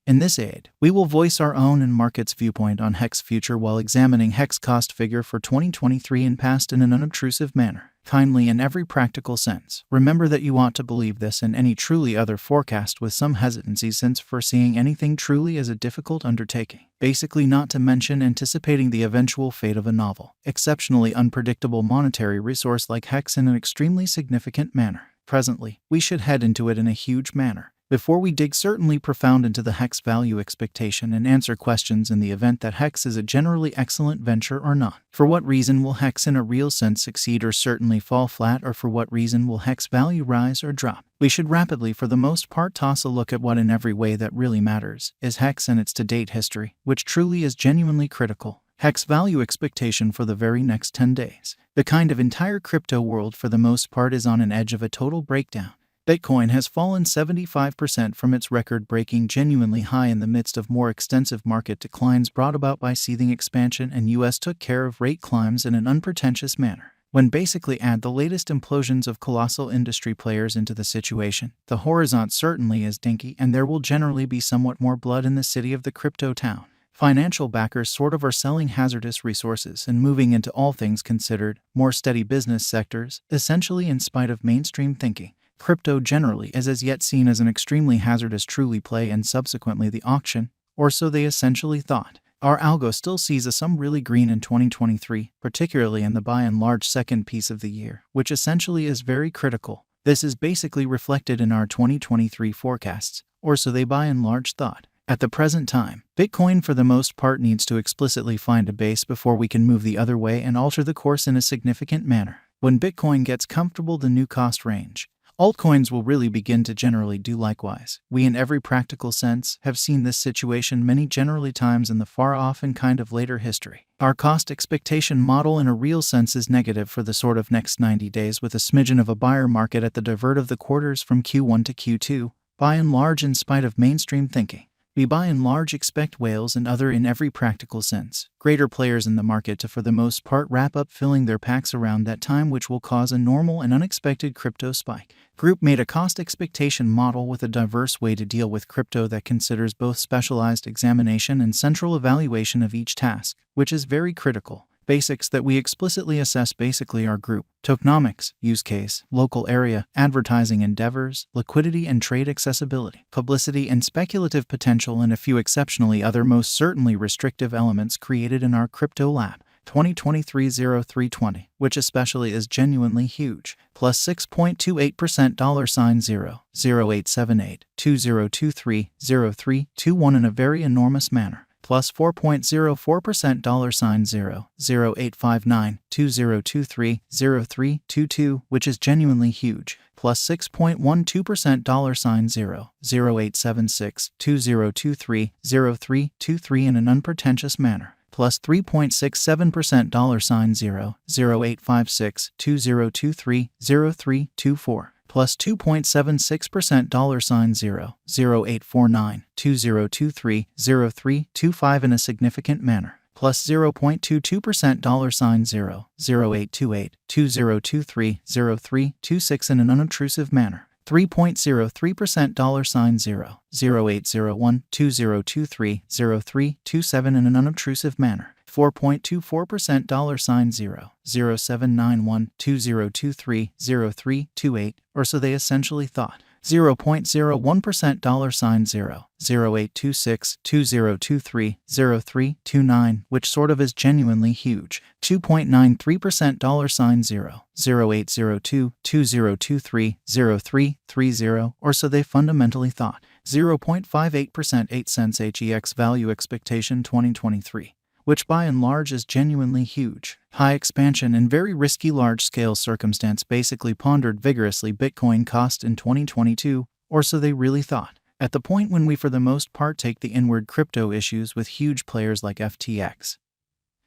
In this aid, we will voice our own and market's viewpoint on HEX future while examining HEX cost figure for 2023 and past in an unobtrusive manner, kindly in every practical sense. Remember that you ought to believe this and any truly other forecast with some hesitancy, since foreseeing anything truly is a difficult undertaking, basically not to mention anticipating the eventual fate of a novel, exceptionally unpredictable monetary resource like HEX in an extremely significant manner. Presently, we should head into it in a huge manner, before we dig certainly profound into the HEX value expectation and answer questions in the event that HEX is a generally excellent venture or not. For what reason will HEX in a real sense succeed or certainly fall flat, or for what reason will HEX value rise or drop? We should rapidly, for the most part, toss a look at what in every way that really matters is HEX and its to-date history, which truly is genuinely critical. HEX value expectation for the very next 10 days. The kind of entire crypto world for the most part is on an edge of a total breakdown. Bitcoin has fallen 75% from its record-breaking genuinely high in the midst of more extensive market declines brought about by seething expansion, and US took care of rate climbs in an unpretentious manner. When basically add the latest implosions of colossal industry players into the situation, the horizon certainly is dinky, and there will generally be somewhat more blood in the city of the crypto town. Financial backers sort of are selling hazardous resources and moving into all things considered more steady business sectors, essentially in spite of mainstream thinking. Crypto generally is as yet seen as an extremely hazardous truly play, and subsequently the auction, or so they essentially thought. Our algo still sees a sum really green in 2023, particularly in the by and large second piece of the year, which essentially is very critical. This is basically reflected in our 2023 forecasts, or so they by and large thought. At the present time, Bitcoin for the most part needs to explicitly find a base before we can move the other way and alter the course in a significant manner. When Bitcoin gets comfortable the new cost range, altcoins will really begin to generally do likewise. We in every practical sense have seen this situation many generally times in the far off and kind of later history. Our cost expectation model in a real sense is negative for the sort of next 90 days, with a smidgen of a buyer market at the divert of the quarters from Q1 to Q2, by and large in spite of mainstream thinking. We by and large expect whales and other in every practical sense greater players in the market to for the most part wrap up filling their packs around that time, which will cause a normal and unexpected crypto spike. Group made a cost expectation model with a diverse way to deal with crypto that considers both specialized examination and central evaluation of each task, which is very critical. Basics that we explicitly assess basically are group, tokenomics, use case, local area, advertising endeavors, liquidity and trade accessibility, publicity and speculative potential, and a few exceptionally other most certainly restrictive elements created in our crypto lab. 2023-0320, which especially is genuinely huge, plus 6.28% $0, 0878, 2023, 0321 in a very enormous manner. Plus 4.04% $0, 0859, 2023, 0322, which is genuinely huge, plus 6.12% $0, 0876, 2023, 0323 in an unpretentious manner, plus 3.67% $0, 0856, 2023, 0324. Plus 2.76% $0, 0849, 2023, 0325 in a significant manner, plus 0.22% $0, 0828, 2023, 0326 in an unobtrusive manner, 3.03% $0, 0801, 2023, 0327 in an unobtrusive manner, 4.24% $0, 0791, 2023, 0328, or so they essentially thought. 0.01% $0, 0826, 2023, 0329, which sort of is genuinely huge. 2.93% $0, 0802, 2023, 0330, or so they fundamentally thought. 0.58% 8 cents HEX value expectation 2023. Which by and large is genuinely huge. High expansion and very risky large-scale circumstance basically pondered vigorously Bitcoin cost in 2022, or so they really thought. At the point when we for the most part take the inward crypto issues with huge players like FTX,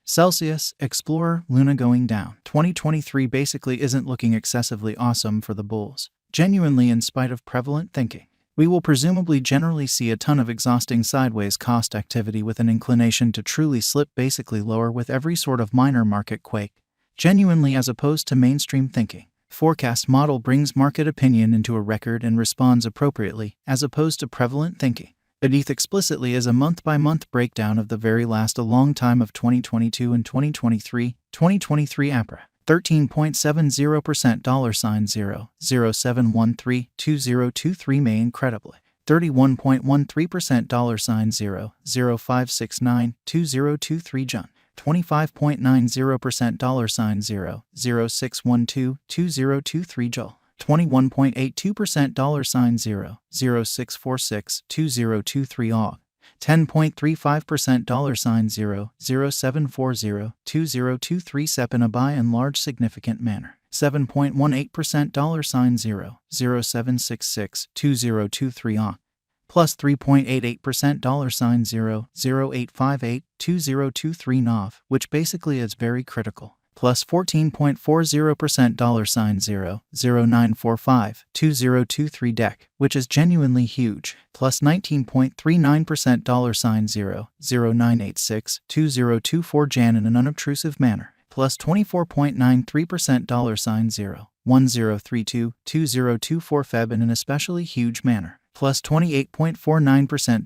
Celsius, Explorer, Luna going down, 2023 basically isn't looking excessively awesome for the bulls, genuinely in spite of prevalent thinking. We will presumably generally see a ton of exhausting sideways cost activity with an inclination to truly slip basically lower with every sort of minor market quake, genuinely as opposed to mainstream thinking. Forecast model brings market opinion into a record and responds appropriately, as opposed to prevalent thinking. Beneath explicitly is a month-by-month breakdown of the very last a long time of 2022 and 2023. 2023 APRA 13.70% $0.07132023 May incredibly 31.13% $0.05692023 Jun 25.90% $0.06122023 Joel 21.82% $0.06462023 AUG 10.35% $0.07402023 SEP in a by and large significant manner 7.18% $0.07662023 AUG plus 3.88% $0.08582023 NOV, which basically is very critical, plus 14.40% $0.09452023 DEC, which is genuinely huge, plus 19.39% $0.09862024 JAN in an unobtrusive manner, plus 24.93% $0.10322024 FEB in an especially huge manner, plus 28.49%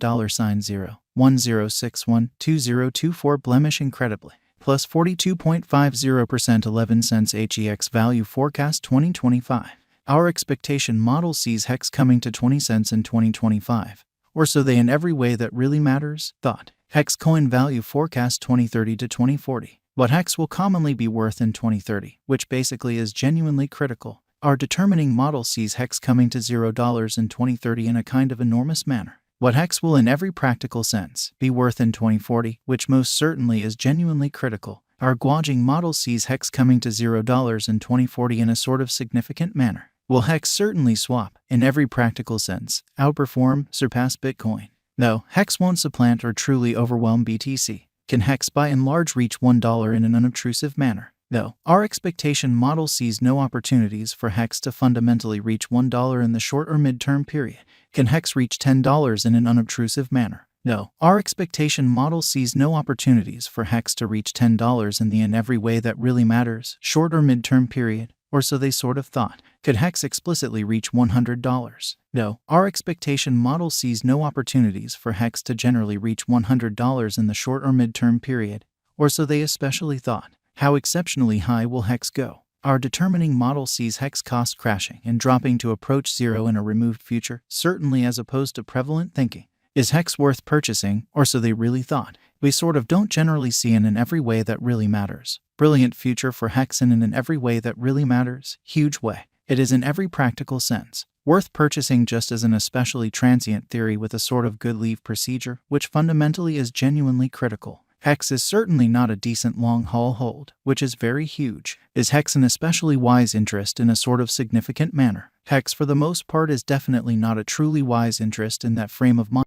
$0.10612024 blemish incredibly, plus 42.50% 11 cents HEX value forecast 2025. Our expectation model sees HEX coming to 20 cents in 2025, or so they in every way that really matters, thought. HEX coin value forecast 2030 to 2040. What HEX will commonly be worth in 2030, which basically is genuinely critical. Our determining model sees HEX coming to $0 in 2030 in a kind of enormous manner. What HEX will in every practical sense be worth in 2040, which most certainly is genuinely critical. Our gauging model sees HEX coming to $0 in 2040 in a sort of significant manner. Will HEX certainly swap, in every practical sense, outperform, surpass Bitcoin? No, HEX won't supplant or truly overwhelm BTC. Can HEX by and large reach $1 in an unobtrusive manner? No, our expectation model sees no opportunities for HEX to fundamentally reach $1 in the short or mid-term period. Can HEX reach $10 in an unobtrusive manner? No, our expectation model sees no opportunities for HEX to reach $10 in every way that really matters, short or mid-term period, or so they sort of thought. Could HEX explicitly reach $100? No, our expectation model sees no opportunities for HEX to generally reach $100 in the short or mid-term period, or so they especially thought. How exceptionally high will HEX go? Our determining model sees HEX cost crashing and dropping to approach zero in a removed future, certainly as opposed to prevalent thinking. Is HEX worth purchasing, or so they really thought? We sort of don't generally see in every way that really matters. Brilliant future for HEX in every way that really matters, huge way. It is in every practical sense. Worth purchasing just as an especially transient theory with a sort of good leave procedure, which fundamentally is genuinely critical. HEX is certainly not a decent long-haul hold, which is very huge. Is HEX an especially wise interest in a sort of significant manner? HEX for the most part is definitely not a truly wise interest in that frame of mind.